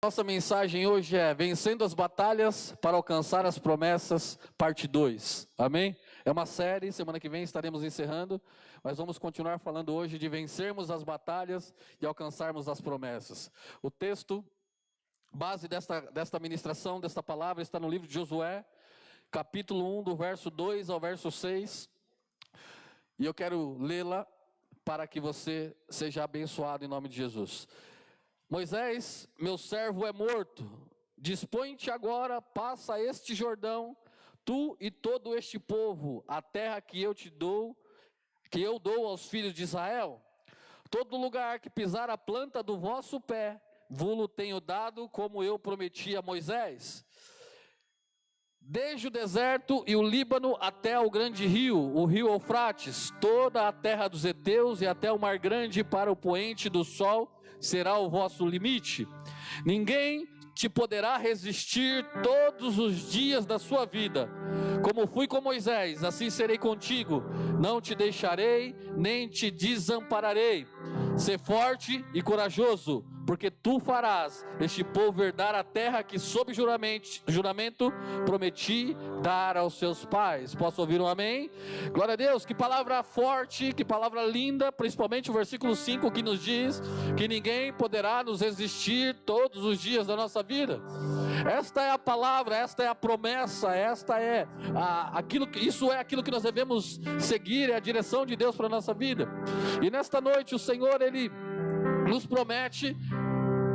Nossa mensagem hoje é Vencendo as Batalhas para Alcançar as Promessas, parte 2. Amém? É uma série, semana que vem estaremos encerrando, mas vamos continuar falando hoje de vencermos as batalhas e alcançarmos as promessas. O texto base desta ministração, desta palavra, está no livro de Josué, capítulo 1, do verso 2 ao verso 6. E eu quero lê-la para que você seja abençoado em nome de Jesus. Moisés, meu servo é morto, dispõe-te agora, passa este Jordão, tu e todo este povo, a terra que eu dou aos filhos de Israel. Todo lugar que pisar a planta do vosso pé, vou-lo tenho dado, como eu prometi a Moisés. Desde o deserto e o Líbano até o grande rio, o rio Eufrates, toda a terra dos heteus e até o mar grande para o poente do sol, será o vosso limite. Ninguém te poderá resistir todos os dias da sua vida. Como fui com Moisés, assim serei contigo. Não te deixarei, nem te desampararei. Sê forte e corajoso, porque tu farás este povo herdar a terra que sob juramento prometi dar aos seus pais. Posso ouvir um amém? Glória a Deus, que palavra forte, que palavra linda, principalmente o versículo 5 que nos diz que ninguém poderá nos resistir todos os dias da nossa vida. Esta é a palavra, esta é a promessa, isso é aquilo que nós devemos seguir, é a direção de Deus para a nossa vida. E nesta noite o Senhor, Ele nos promete,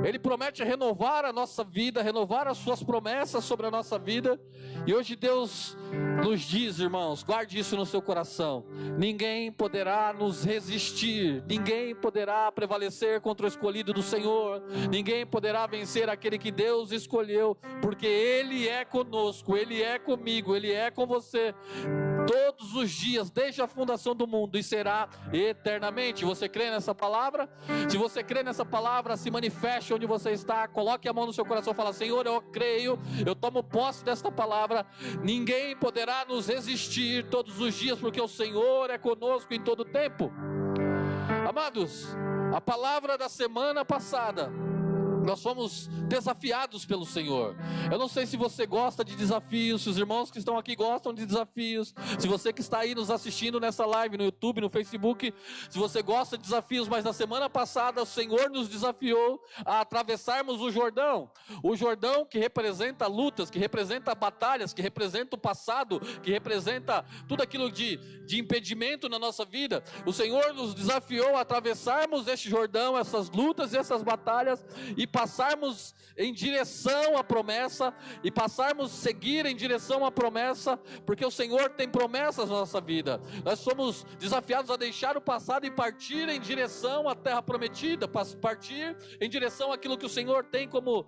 Ele promete renovar a nossa vida, renovar as suas promessas sobre a nossa vida. E hoje Deus nos diz, irmãos, guarde isso no seu coração: ninguém poderá nos resistir, ninguém poderá prevalecer contra o escolhido do Senhor, ninguém poderá vencer aquele que Deus escolheu, porque Ele é conosco, Ele é comigo, Ele é com você todos os dias, desde a fundação do mundo, e será eternamente. Você crê nessa palavra? Se você crê nessa palavra, se manifeste onde você está, coloque a mão no seu coração e fala: Senhor, eu creio, eu tomo posse desta palavra. Ninguém poderá nos resistir todos os dias, porque o Senhor é conosco em todo tempo. Amados, a palavra da semana passada, nós fomos desafiados pelo Senhor. Eu não sei se você gosta de desafios, se os irmãos que estão aqui gostam de desafios, se você que está aí nos assistindo nessa live, no YouTube, no Facebook, se você gosta de desafios, mas na semana passada o Senhor nos desafiou a atravessarmos o Jordão que representa lutas, que representa batalhas, que representa o passado, que representa tudo aquilo de impedimento na nossa vida. O Senhor nos desafiou a atravessarmos este Jordão, essas lutas e essas batalhas, e passarmos em direção à promessa, e passarmos a seguir em direção à promessa, porque o Senhor tem promessas na nossa vida. Nós somos desafiados a deixar o passado e partir em direção à terra prometida, partir em direção àquilo que o Senhor tem como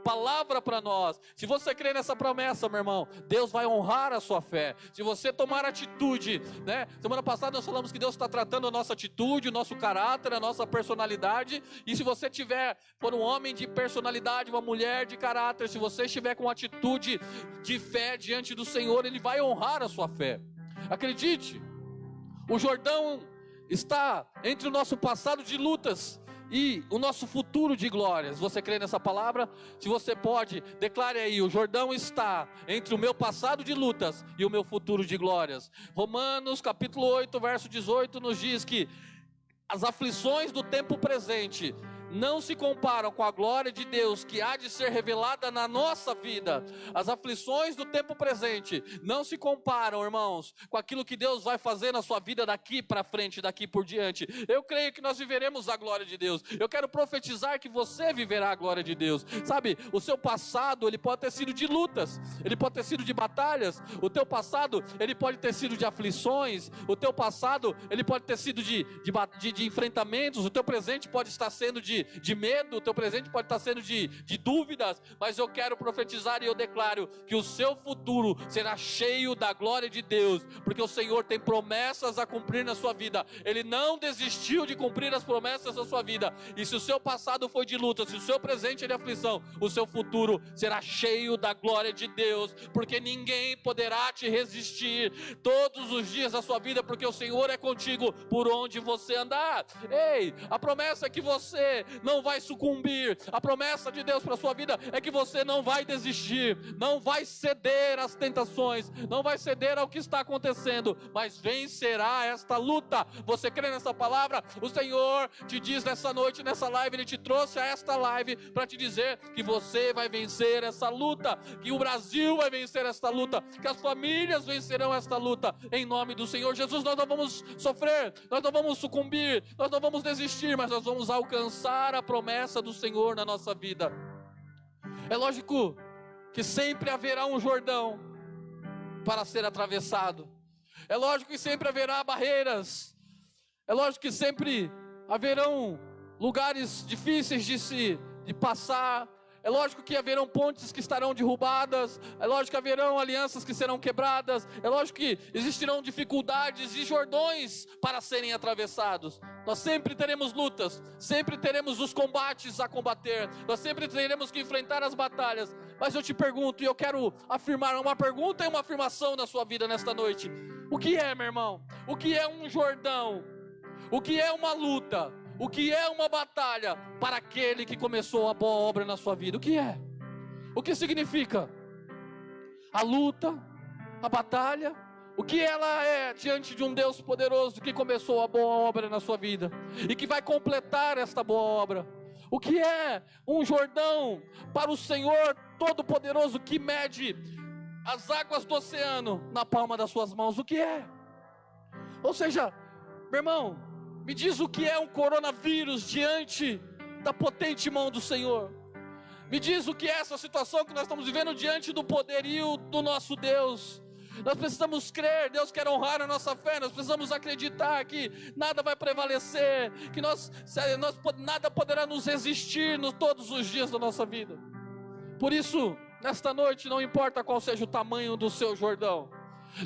palavra para nós. Se você crê nessa promessa, meu irmão, Deus vai honrar a sua fé. Se você tomar atitude, né? Semana passada nós falamos que Deus está tratando a nossa atitude, o nosso caráter, a nossa personalidade, e se você for um homem de personalidade, uma mulher de caráter, se você estiver com atitude de fé diante do Senhor, Ele vai honrar a sua fé. Acredite, o Jordão está entre o nosso passado de lutas e o nosso futuro de glórias. Você crê nessa palavra? Se você pode, declare aí: o Jordão está entre o meu passado de lutas e o meu futuro de glórias. Romanos capítulo 8, verso 18 nos diz que as aflições do tempo presente não se comparam com a glória de Deus que há de ser revelada na nossa vida. As aflições do tempo presente não se comparam, irmãos, com aquilo que Deus vai fazer na sua vida daqui para frente, daqui por diante. Eu creio que nós viveremos a glória de Deus. Eu quero profetizar que você viverá a glória de Deus. Sabe, o seu passado, ele pode ter sido de lutas, ele pode ter sido de batalhas, o teu passado, ele pode ter sido de aflições, o teu passado, ele pode ter sido de enfrentamentos, o teu presente pode estar sendo de medo, o teu presente pode estar sendo de dúvidas, mas eu quero profetizar e eu declaro que o seu futuro será cheio da glória de Deus, porque o Senhor tem promessas a cumprir na sua vida. Ele não desistiu de cumprir as promessas da sua vida, e se o seu passado foi de luta, se o seu presente é de aflição, o seu futuro será cheio da glória de Deus, porque ninguém poderá te resistir todos os dias da sua vida, porque o Senhor é contigo por onde você andar. Ei, a promessa é que você não vai sucumbir. A promessa de Deus para a sua vida é que você não vai desistir, não vai ceder às tentações, não vai ceder ao que está acontecendo, mas vencerá esta luta. Você crê nessa palavra? O Senhor te diz nessa noite, nessa live, Ele te trouxe a esta live para te dizer que você vai vencer essa luta, que o Brasil vai vencer esta luta, que as famílias vencerão esta luta, em nome do Senhor Jesus. Nós não vamos sofrer, nós não vamos sucumbir, nós não vamos desistir, mas nós vamos alcançar a promessa do Senhor na nossa vida. É lógico que sempre haverá um Jordão para ser atravessado, é lógico que sempre haverá barreiras, é lógico que sempre haverão lugares difíceis de passar, é lógico que haverão pontes que estarão derrubadas, é lógico que haverão alianças que serão quebradas, é lógico que existirão dificuldades e Jordões para serem atravessados. Nós sempre teremos lutas, sempre teremos os combates a combater, nós sempre teremos que enfrentar as batalhas. Mas eu te pergunto, e eu quero afirmar uma pergunta e uma afirmação na sua vida nesta noite: o que é, meu irmão? O que é um Jordão? O que é uma luta? O que é uma batalha para aquele que começou a boa obra na sua vida? O que é? O que significa? A luta, a batalha, o que ela é diante de um Deus poderoso que começou a boa obra na sua vida e que vai completar esta boa obra? O que é um Jordão para o Senhor Todo-Poderoso que mede as águas do oceano na palma das suas mãos? O que é? Ou seja, meu irmão, me diz o que é um coronavírus diante da potente mão do Senhor. Me diz o que é essa situação que nós estamos vivendo diante do poderio do nosso Deus. Nós precisamos crer, Deus quer honrar a nossa fé, nós precisamos acreditar que nada vai prevalecer, que nada poderá nos resistir todos os dias da nossa vida. Por isso, nesta noite, não importa qual seja o tamanho do seu Jordão,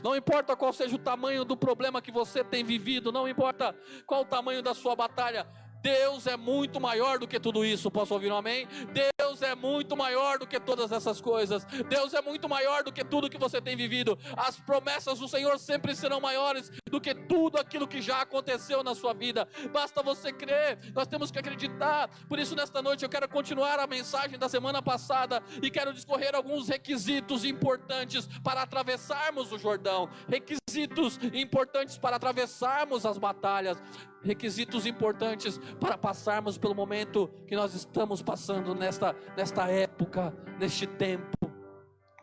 não importa qual seja o tamanho do problema que você tem vivido, não importa qual o tamanho da sua batalha, Deus é muito maior do que tudo isso. Posso ouvir um amém? Deus é muito maior do que todas essas coisas. Deus é muito maior do que tudo que você tem vivido. As promessas do Senhor sempre serão maiores do que tudo aquilo que já aconteceu na sua vida. Basta você crer, nós temos que acreditar. Por isso nesta noite eu quero continuar a mensagem da semana passada e quero discorrer alguns requisitos importantes para atravessarmos o Jordão, requisitos importantes para atravessarmos as batalhas, requisitos importantes para passarmos pelo momento que nós estamos passando nesta época, neste tempo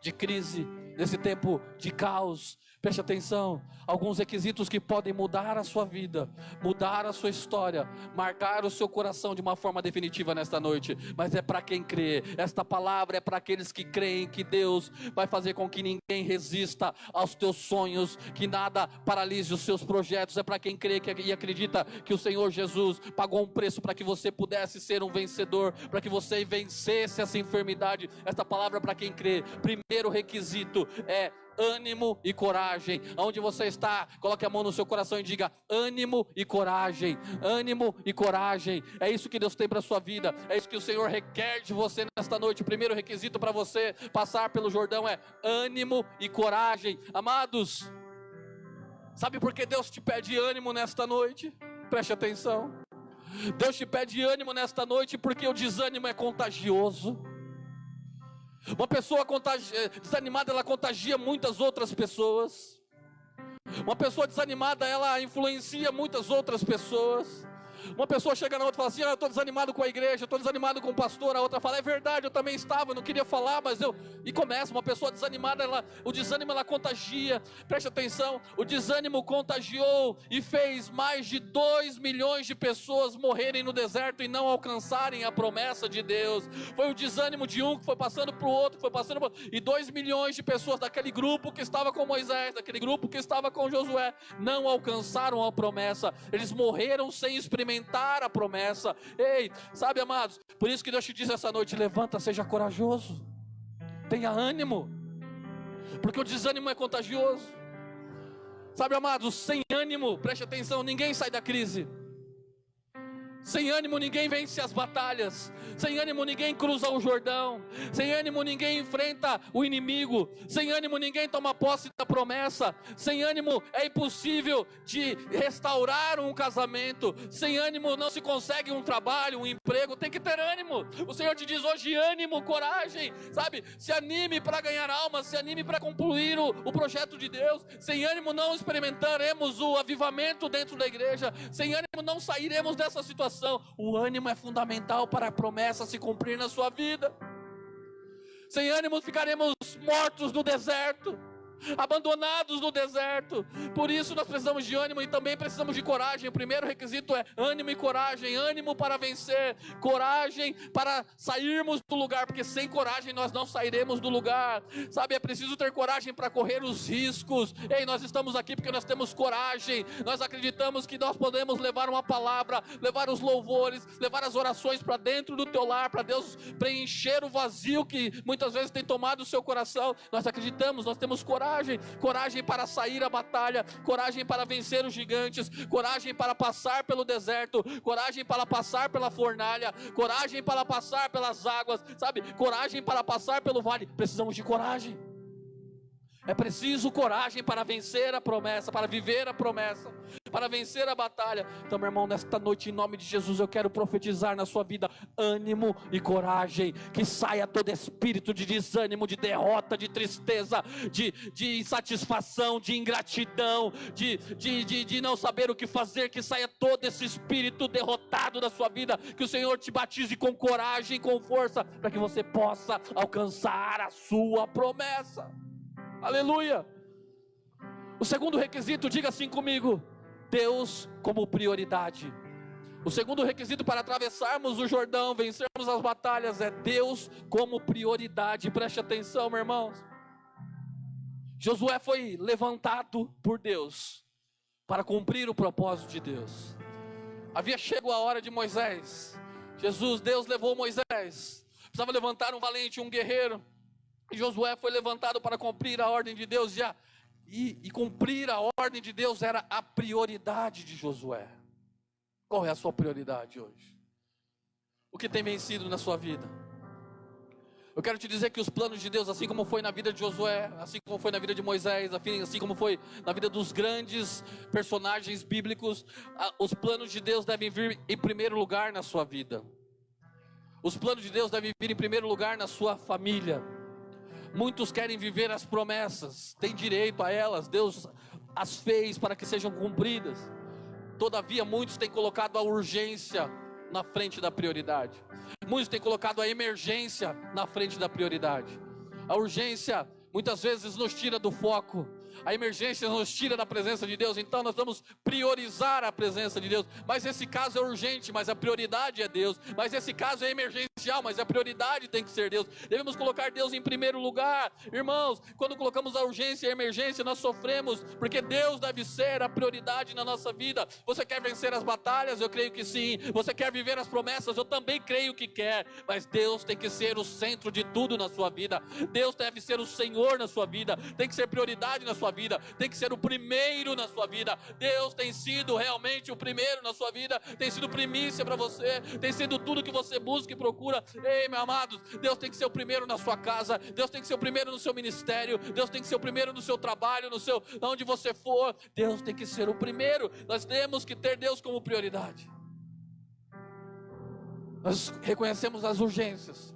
de crise, nesse tempo de caos. Preste atenção, alguns requisitos que podem mudar a sua vida, mudar a sua história, marcar o seu coração de uma forma definitiva nesta noite, mas é para quem crê. Esta palavra é para aqueles que creem que Deus vai fazer com que ninguém resista aos teus sonhos, que nada paralise os seus projetos. É para quem crê e acredita que o Senhor Jesus pagou um preço para que você pudesse ser um vencedor, para que você vencesse essa enfermidade. Esta palavra é para quem crê. Primeiro requisito é ânimo e coragem. Onde você está, coloque a mão no seu coração e diga: ânimo e coragem, ânimo e coragem. É isso que Deus tem para a sua vida, é isso que o Senhor requer de você nesta noite. O primeiro requisito para você passar pelo Jordão é ânimo e coragem. Amados, sabe por que Deus te pede ânimo nesta noite? Preste atenção. Deus te pede ânimo nesta noite porque o desânimo é contagioso. Uma pessoa desanimada, ela contagia muitas outras pessoas. Uma pessoa desanimada, ela influencia muitas outras pessoas. Uma pessoa chega na outra e fala assim: eu estou desanimado com a igreja, eu estou desanimado com o pastor. A outra fala: é verdade, eu também estava, eu não queria falar, mas eu... E começa, uma pessoa desanimada, o desânimo ela contagia. Preste atenção, o desânimo contagiou e fez mais de 2 milhões de pessoas morrerem no deserto e não alcançarem a promessa de Deus. Foi o desânimo de um que foi passando para o outro, e 2 milhões de pessoas daquele grupo que estava com Moisés, daquele grupo que estava com Josué, não alcançaram a promessa. Eles morreram sem experimentar a promessa. Ei, sabe, amados, por isso que Deus te diz essa noite: levanta, seja corajoso, tenha ânimo, porque o desânimo é contagioso. Sabe, amados, sem ânimo, preste atenção, ninguém sai da crise. Sem ânimo ninguém vence as batalhas, sem ânimo ninguém cruza o Jordão, sem ânimo ninguém enfrenta o inimigo, sem ânimo ninguém toma posse da promessa, sem ânimo é impossível de restaurar um casamento, sem ânimo não se consegue um trabalho, um emprego. Tem que ter ânimo. O Senhor te diz hoje: ânimo, coragem, sabe? Se anime para ganhar almas, se anime para concluir o projeto de Deus. Sem ânimo não experimentaremos o avivamento dentro da igreja, sem ânimo não sairemos dessa situação. O ânimo é fundamental para a promessa se cumprir na sua vida. Sem ânimo ficaremos mortos no deserto, abandonados no deserto. Por isso nós precisamos de ânimo e também precisamos de coragem. O primeiro requisito é ânimo e coragem. Ânimo para vencer, coragem para sairmos do lugar, porque sem coragem nós não sairemos do lugar, sabe? É preciso ter coragem para correr os riscos. Ei, nós estamos aqui porque nós temos coragem, nós acreditamos que nós podemos levar uma palavra, levar os louvores, levar as orações para dentro do teu lar, para Deus preencher o vazio que muitas vezes tem tomado o seu coração. Nós acreditamos, nós temos coragem. Coragem para sair à batalha, coragem para vencer os gigantes, coragem para passar pelo deserto, coragem para passar pela fornalha, coragem para passar pelas águas, sabe? Coragem para passar pelo vale. Precisamos de coragem. É preciso coragem para vencer a promessa, para viver a promessa, para vencer a batalha. Então, meu irmão, nesta noite, em nome de Jesus, eu quero profetizar na sua vida ânimo e coragem. Que saia todo espírito de desânimo, de derrota, de tristeza, de insatisfação, de ingratidão, de não saber o que fazer. Que saia todo esse espírito derrotado da sua vida. Que o Senhor te batize com coragem, com força, para que você possa alcançar a sua promessa. Aleluia. O segundo requisito, diga assim comigo: Deus como prioridade. O segundo requisito para atravessarmos o Jordão, vencermos as batalhas, é Deus como prioridade. Preste atenção, meus irmãos. Josué foi levantado por Deus para cumprir o propósito de Deus. Havia chegado a hora de Moisés. Deus levou Moisés. Precisava levantar um valente, um guerreiro. E Josué foi levantado para cumprir a ordem de Deus. E cumprir a ordem de Deus era a prioridade de Josué. Qual é a sua prioridade hoje? O que tem vencido na sua vida? Eu quero te dizer que os planos de Deus, assim como foi na vida de Josué, assim como foi na vida de Moisés, assim como foi na vida dos grandes personagens bíblicos, os planos de Deus devem vir em primeiro lugar na sua vida. Os planos de Deus devem vir em primeiro lugar na sua família. Muitos querem viver as promessas, têm direito a elas, Deus as fez para que sejam cumpridas. Todavia, muitos têm colocado a urgência na frente da prioridade. Muitos têm colocado a emergência na frente da prioridade. A urgência muitas vezes nos tira do foco. A emergência nos tira da presença de Deus. Então nós vamos priorizar a presença de Deus. Mas esse caso é urgente, mas a prioridade é Deus. Mas esse caso é emergencial, mas a prioridade tem que ser Deus. Devemos colocar Deus em primeiro lugar. Irmãos, quando colocamos a urgência e a emergência, nós sofremos, porque Deus deve ser a prioridade na nossa vida. Você quer vencer as batalhas? Eu creio que sim. Você quer viver as promessas? Eu também creio que quer. Mas Deus tem que ser o centro de tudo na sua vida. Deus deve ser o Senhor na sua vida. Tem que ser prioridade na sua vida, tem que ser o primeiro na sua vida. Deus tem sido realmente o primeiro na sua vida, tem sido primícia para você, tem sido tudo que você busca e procura. Ei, meus amados, Deus tem que ser o primeiro na sua casa, Deus tem que ser o primeiro no seu ministério, Deus tem que ser o primeiro no seu trabalho, onde você for. Deus tem que ser o primeiro. Nós temos que ter Deus como prioridade. Nós reconhecemos as urgências,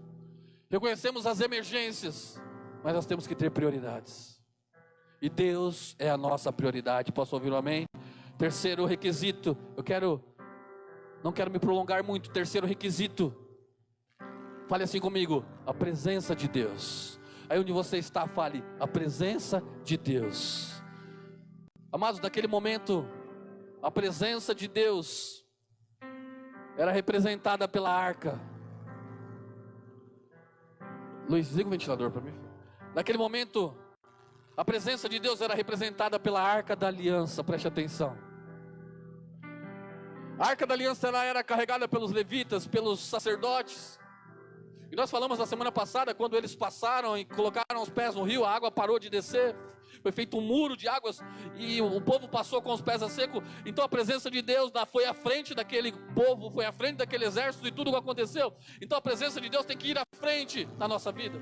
reconhecemos as emergências, mas nós temos que ter prioridades. E Deus é a nossa prioridade. Posso ouvir um amém? Terceiro requisito, não quero me prolongar muito. Terceiro requisito, fale assim comigo: a presença de Deus. Aí onde você está, fale: a presença de Deus. Amados, naquele momento, a presença de Deus era representada pela arca. Luiz, liga o ventilador para mim. Naquele momento, a presença de Deus era representada pela Arca da Aliança. Preste atenção. A Arca da Aliança era carregada pelos levitas, pelos sacerdotes. E nós falamos na semana passada, quando eles passaram e colocaram os pés no rio, a água parou de descer, foi feito um muro de águas, e o povo passou com os pés a seco. Então a presença de Deus foi à frente daquele povo, foi à frente daquele exército, e tudo o que aconteceu. Então a presença de Deus tem que ir à frente na nossa vida.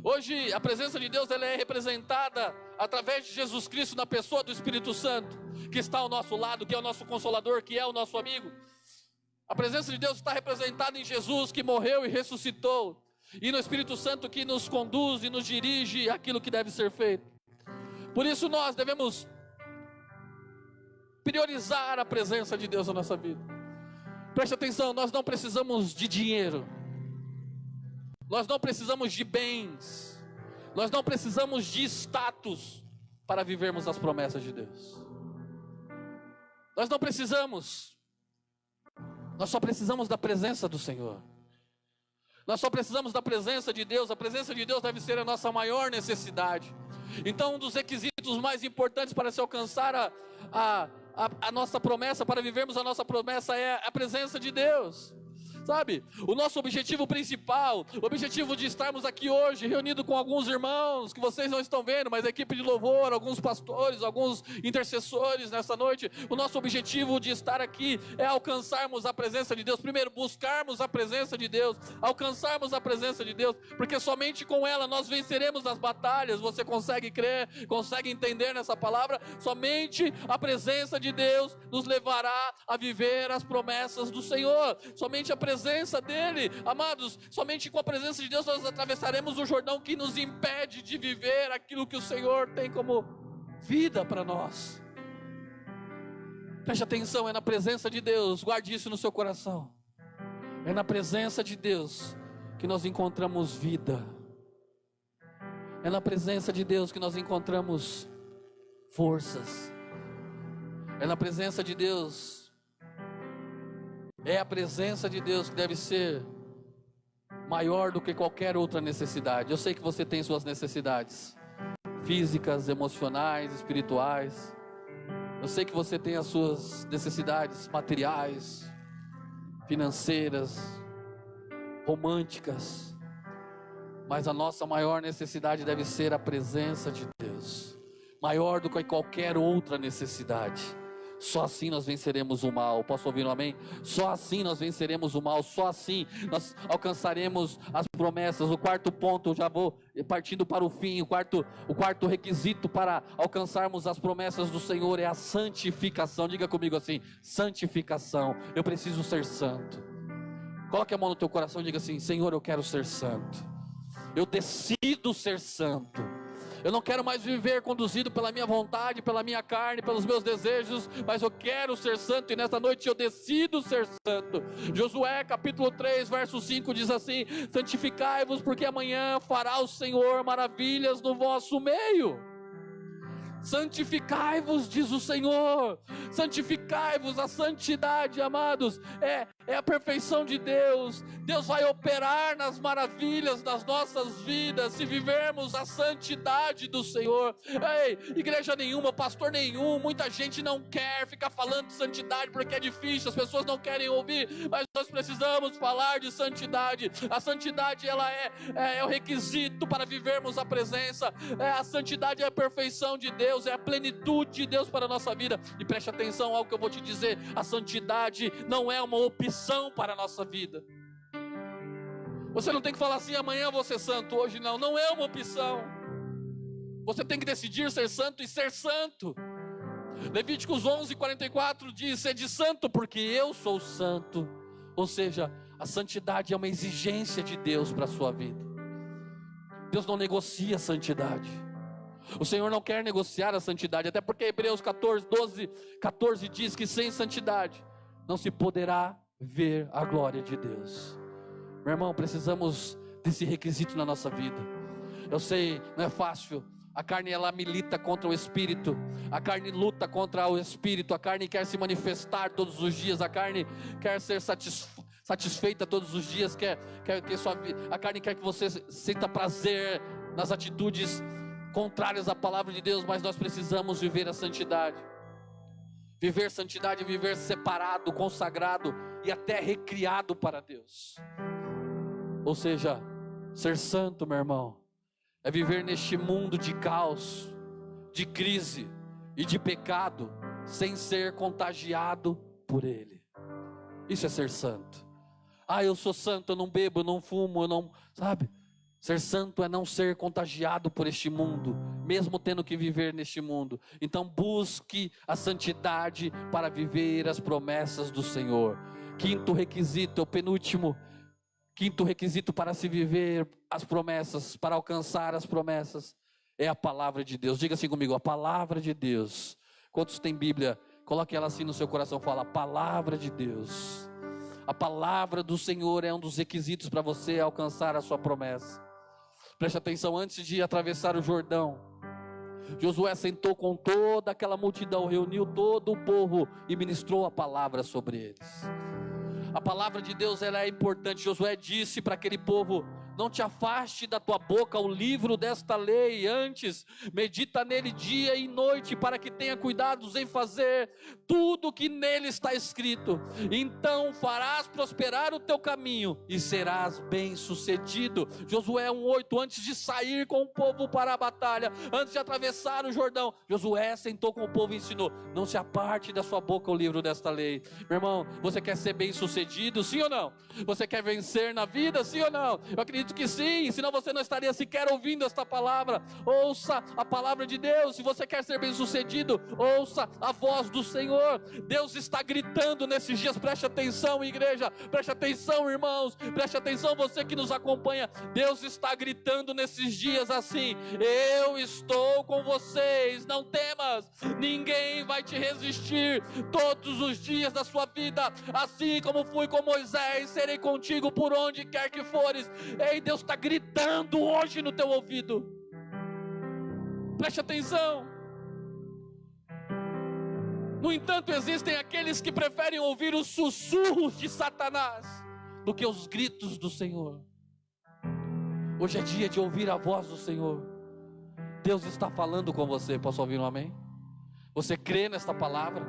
Hoje a presença de Deus ela é representada através de Jesus Cristo, na pessoa do Espírito Santo, que está ao nosso lado, que é o nosso consolador, que é o nosso amigo. A presença de Deus está representada em Jesus, que morreu e ressuscitou, e no Espírito Santo, que nos conduz e nos dirige aquilo que deve ser feito. Por isso nós devemos priorizar a presença de Deus na nossa vida. Preste atenção, nós não precisamos de dinheiro, nós não precisamos de bens, nós não precisamos de status para vivermos as promessas de Deus. Nós não precisamos, nós só precisamos da presença do Senhor. Nós só precisamos da presença de Deus. A presença de Deus deve ser a nossa maior necessidade. Então um dos requisitos mais importantes para se alcançar a nossa promessa, para vivermos a nossa promessa, é a presença de Deus. Sabe, o nosso objetivo principal, o objetivo de estarmos aqui hoje, reunido com alguns irmãos, que vocês não estão vendo, mas a equipe de louvor, alguns pastores, alguns intercessores nessa noite, o nosso objetivo de estar aqui é alcançarmos a presença de Deus. Primeiro, buscarmos a presença de Deus, alcançarmos a presença de Deus, porque somente com ela nós venceremos as batalhas. Você consegue crer, consegue entender nessa palavra? Somente a presença de Deus nos levará a viver as promessas do Senhor. Somente a presença dele, amados, somente com a presença de Deus nós atravessaremos o Jordão, que nos impede de viver aquilo que o Senhor tem como vida para nós. Preste atenção, é na presença de Deus, guarde isso no seu coração. É na presença de Deus que nós encontramos vida. É na presença de Deus que nós encontramos forças. É na presença de Deus. É a presença de Deus que deve ser maior do que qualquer outra necessidade. Eu sei que você tem suas necessidades físicas, emocionais, espirituais. Eu sei que você tem as suas necessidades materiais, financeiras, românticas. Mas a nossa maior necessidade deve ser a presença de Deus, maior do que qualquer outra necessidade. Só assim nós venceremos o mal. Posso ouvir um amém? Só assim nós venceremos o mal. Só assim nós alcançaremos as promessas. O quarto ponto, eu já vou partindo para o fim. O quarto requisito para alcançarmos as promessas do Senhor é a santificação. Diga comigo assim: santificação. Eu preciso ser santo. Coloque a mão no teu coração e diga assim: Senhor, eu quero ser santo. Eu decido ser santo. Eu não quero mais viver conduzido pela minha vontade, pela minha carne, pelos meus desejos, mas eu quero ser santo, e nesta noite eu decido ser santo. Josué capítulo 3 verso 5 diz assim: santificai-vos, porque amanhã fará o Senhor maravilhas no vosso meio. Santificai-vos, diz o Senhor. Santificai-vos. A santidade, amados, é a perfeição de Deus. Deus vai operar nas maravilhas das nossas vidas se vivermos a santidade do Senhor. Ei, igreja nenhuma, pastor nenhum, muita gente não quer ficar falando de santidade porque é difícil, as pessoas não querem ouvir, mas nós precisamos falar de santidade. A santidade, ela é o requisito para vivermos a presença. A santidade é a perfeição de Deus, é a plenitude de Deus para a nossa vida. E preste atenção ao que eu vou te dizer: a santidade não é uma opção para a nossa vida. Você não tem que falar assim: amanhã eu vou ser santo, hoje não. Não é uma opção. Você tem que decidir ser santo e ser santo. Levíticos 11:44 diz: sede santo porque eu sou santo. Ou seja, a santidade é uma exigência de Deus para a sua vida. Deus não negocia a santidade. O Senhor não quer negociar a santidade, até porque Hebreus 14 diz que sem santidade não se poderá ver a glória de Deus. Meu irmão, precisamos desse requisito na nossa vida. Eu sei, não é fácil. A carne, ela milita contra o Espírito. A carne luta contra o Espírito. A carne quer se manifestar todos os dias. A carne quer ser satisfeita todos os dias. A carne quer que você sinta prazer nas atitudes contrárias à palavra de Deus. Mas nós precisamos viver a santidade. Viver santidade, viver separado, consagrado e até recriado para Deus. Ou seja, ser santo, meu irmão, é viver neste mundo de caos, de crise e de pecado, sem ser contagiado por ele. Isso é ser santo. Eu sou santo, eu não bebo, eu não fumo, eu não... Sabe? Ser santo é não ser contagiado por este mundo, mesmo tendo que viver neste mundo. Então busque a santidade para viver as promessas do Senhor. Quinto requisito, o penúltimo. Quinto requisito para se viver as promessas, para alcançar as promessas, é a palavra de Deus. Diga assim comigo, a palavra de Deus. Quantos tem Bíblia? Coloque ela assim no seu coração, fala, a palavra de Deus. A palavra do Senhor é um dos requisitos para você alcançar a sua promessa. Preste atenção, antes de atravessar o Jordão, Josué sentou com toda aquela multidão, reuniu todo o povo e ministrou a palavra sobre eles. A palavra de Deus, ela é importante. Josué disse para aquele povo, não te afaste da tua boca o livro desta lei, antes medita nele dia e noite, para que tenha cuidados em fazer tudo que nele está escrito, então farás prosperar o teu caminho e serás bem sucedido. Josué 1:8, antes de sair com o povo para a batalha, antes de atravessar o Jordão, Josué sentou com o povo e ensinou, não se aparte da sua boca o livro desta lei. Meu irmão, você quer ser bem sucedido, sim ou não? Você quer vencer na vida, sim ou não? Eu acredito que sim, senão você não estaria sequer ouvindo esta palavra. Ouça a palavra de Deus. Se você quer ser bem sucedido, ouça a voz do Senhor. Deus está gritando nesses dias. Preste atenção, igreja, preste atenção, irmãos, preste atenção, você que nos acompanha. Deus está gritando nesses dias assim, eu estou com vocês, não temas, ninguém vai te resistir todos os dias da sua vida, assim como fui com Moisés, serei contigo por onde quer que fores. Ei, Deus está gritando hoje no teu ouvido. Preste atenção. No entanto, existem aqueles que preferem ouvir os sussurros de Satanás do que os gritos do Senhor. Hoje é dia de ouvir a voz do Senhor. Deus está falando com você. Posso ouvir um amém? Você crê nesta palavra?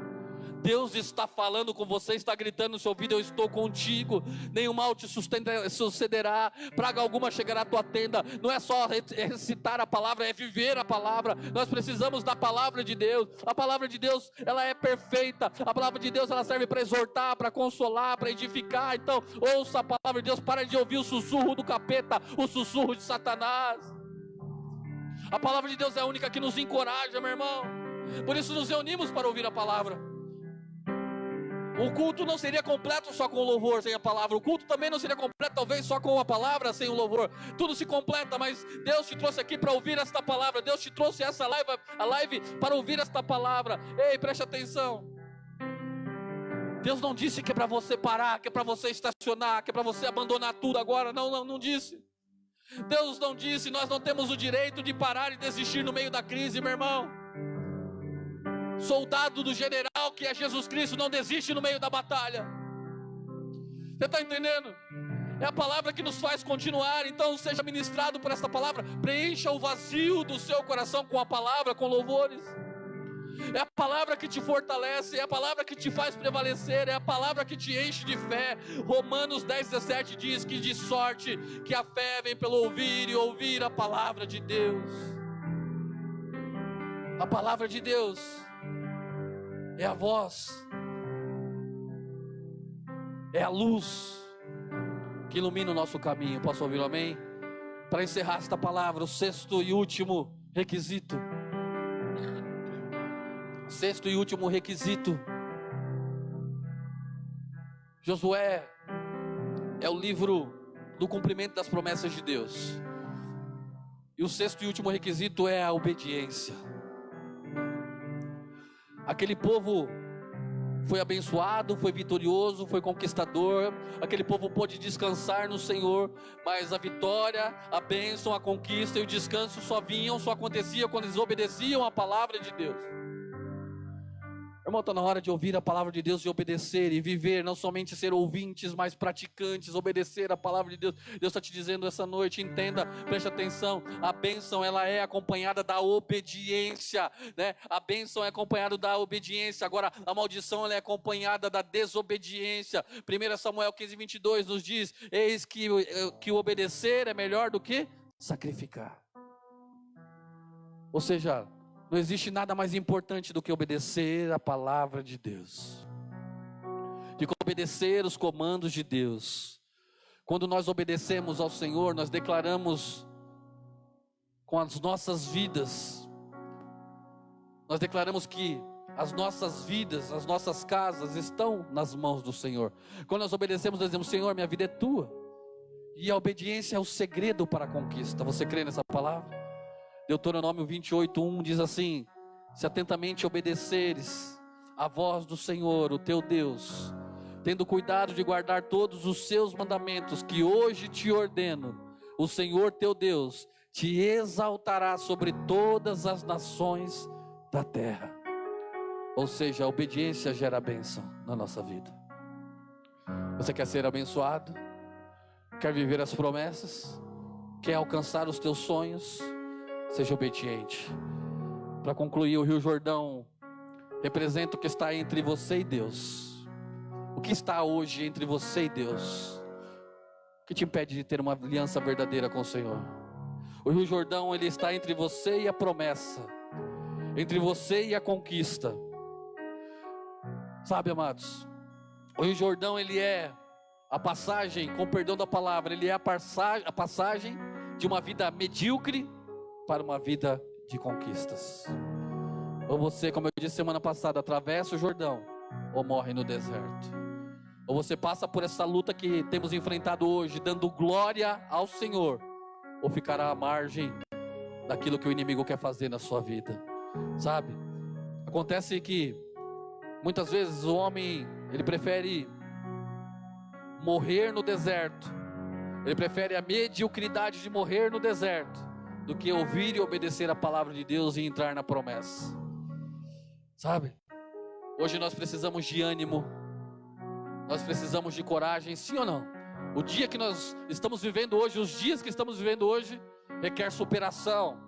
Deus está falando com você, está gritando no seu ouvido, eu estou contigo, nenhum mal te sucederá, praga alguma chegará à tua tenda. Não é só recitar a palavra, é viver a palavra. Nós precisamos da palavra de Deus. A palavra de Deus, ela é perfeita. A palavra de Deus, ela serve para exortar, para consolar, para edificar. Então, ouça a palavra de Deus, para de ouvir o sussurro do capeta, o sussurro de Satanás. A palavra de Deus é a única que nos encoraja, meu irmão. Por isso nos reunimos para ouvir a palavra. O culto não seria completo só com o louvor, sem a palavra. O culto também não seria completo, talvez, só com a palavra, sem o louvor. Tudo se completa, mas Deus te trouxe aqui para ouvir esta palavra. Deus te trouxe essa live para ouvir esta palavra. Ei, preste atenção. Deus não disse que é para você parar, que é para você estacionar, que é para você abandonar tudo agora. Não disse. Deus não disse, nós não temos o direito de parar e desistir no meio da crise, meu irmão. Soldado do general que é Jesus Cristo não desiste no meio da batalha. Você está entendendo? É a palavra que nos faz continuar. Então seja ministrado por esta palavra. Preencha o vazio do seu coração com a palavra, com louvores. É a palavra que te fortalece, é a palavra que te faz prevalecer, é a palavra que te enche de fé. Romanos 10:17 diz que de sorte que a fé vem pelo ouvir e ouvir a palavra de Deus. A palavra de Deus é a voz, é a luz que ilumina o nosso caminho. Posso ouvir um amém? Para encerrar esta palavra, o sexto e último requisito. Sexto e último requisito. Josué é o livro do cumprimento das promessas de Deus. E o sexto e último requisito é a obediência. Aquele povo foi abençoado, foi vitorioso, foi conquistador. Aquele povo pôde descansar no Senhor. Mas a vitória, a bênção, a conquista e o descanso só aconteciam quando eles obedeciam a palavra de Deus. Irmão, está na hora de ouvir a palavra de Deus e obedecer e viver, não somente ser ouvintes, mas praticantes, obedecer a palavra de Deus. Deus está te dizendo essa noite, entenda, preste atenção, a bênção ela é acompanhada da obediência, né? A bênção é acompanhada da obediência, agora a maldição ela é acompanhada da desobediência. 1 Samuel 15:22 nos diz, eis que o obedecer é melhor do que sacrificar. Ou seja, não existe nada mais importante do que obedecer a palavra de Deus, de obedecer os comandos de Deus. Quando nós obedecemos ao Senhor, nós declaramos com as nossas vidas, nós declaramos que as nossas vidas, as nossas casas estão nas mãos do Senhor. Quando nós obedecemos, nós dizemos, Senhor, minha vida é tua. E a obediência é o segredo para a conquista. Você crê nessa palavra? Deuteronômio 28:1 diz assim, se atentamente obedeceres a voz do Senhor, o teu Deus, tendo cuidado de guardar todos os seus mandamentos, que hoje te ordeno, o Senhor teu Deus te exaltará sobre todas as nações da terra. Ou seja, a obediência gera bênção na nossa vida. Você quer ser abençoado? Quer viver as promessas? Quer alcançar os teus sonhos? Seja obediente. Para concluir, o Rio Jordão representa o que está entre você e Deus. O que está hoje entre você e Deus? O que te impede de ter uma aliança verdadeira com o Senhor? O Rio Jordão, ele está entre você e a promessa, entre você e a conquista. Sabe, amados, o Rio Jordão, ele é a passagem, com perdão da palavra, ele é a passagem de uma vida medíocre para uma vida de conquistas. Ou você, como eu disse semana passada, atravessa o Jordão, ou morre no deserto. Ou você passa por essa luta que temos enfrentado hoje, dando glória ao Senhor, ou ficará à margem daquilo que o inimigo quer fazer na sua vida. Sabe? Acontece que muitas vezes o homem, ele prefere morrer no deserto. Ele prefere a mediocridade de morrer no deserto do que ouvir e obedecer a palavra de Deus e entrar na promessa. Sabe? Hoje nós precisamos de ânimo. Nós precisamos de coragem, sim ou não? O dia que nós estamos vivendo hoje, os dias que estamos vivendo hoje, requer superação,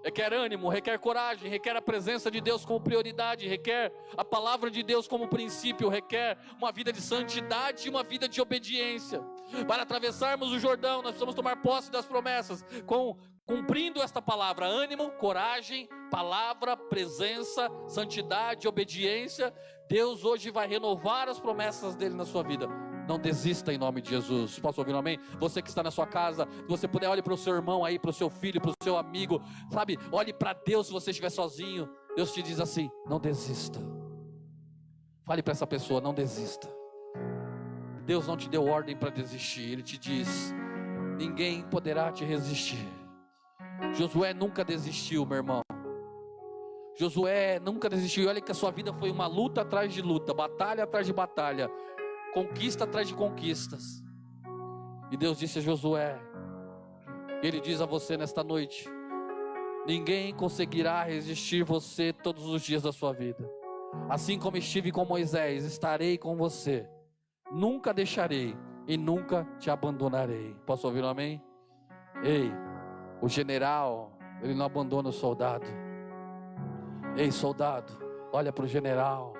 requer ânimo, requer coragem, requer a presença de Deus como prioridade, requer a palavra de Deus como princípio, requer uma vida de santidade e uma vida de obediência. Para atravessarmos o Jordão, nós precisamos tomar posse das promessas, cumprindo esta palavra: ânimo, coragem, palavra, presença, santidade, obediência. Deus hoje vai renovar as promessas dele na sua vida. Não desista em nome de Jesus. Posso ouvir um amém? Você que está na sua casa, se você puder, olhe para o seu irmão aí, para o seu filho, para o seu amigo, sabe? Olhe para Deus se você estiver sozinho. Deus te diz assim: não desista. Fale para essa pessoa: não desista. Deus não te deu ordem para desistir. Ele te diz: ninguém poderá te resistir. Josué nunca desistiu, meu irmão. Josué nunca desistiu. E olha que a sua vida foi uma luta atrás de luta, batalha atrás de batalha, conquista atrás de conquistas. E Deus disse a Josué, Ele diz a você nesta noite: ninguém conseguirá resistir você todos os dias da sua vida. Assim como estive com Moisés, estarei com você. Nunca deixarei e nunca te abandonarei. Posso ouvir um amém? Ei, o general, ele não abandona o soldado. Ei, soldado, olha para o general,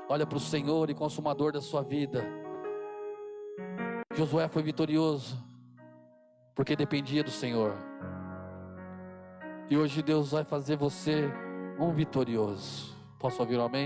olha para o Senhor e consumador da sua vida. Josué foi vitorioso porque dependia do Senhor. E hoje Deus vai fazer você um vitorioso. Posso ouvir um amém?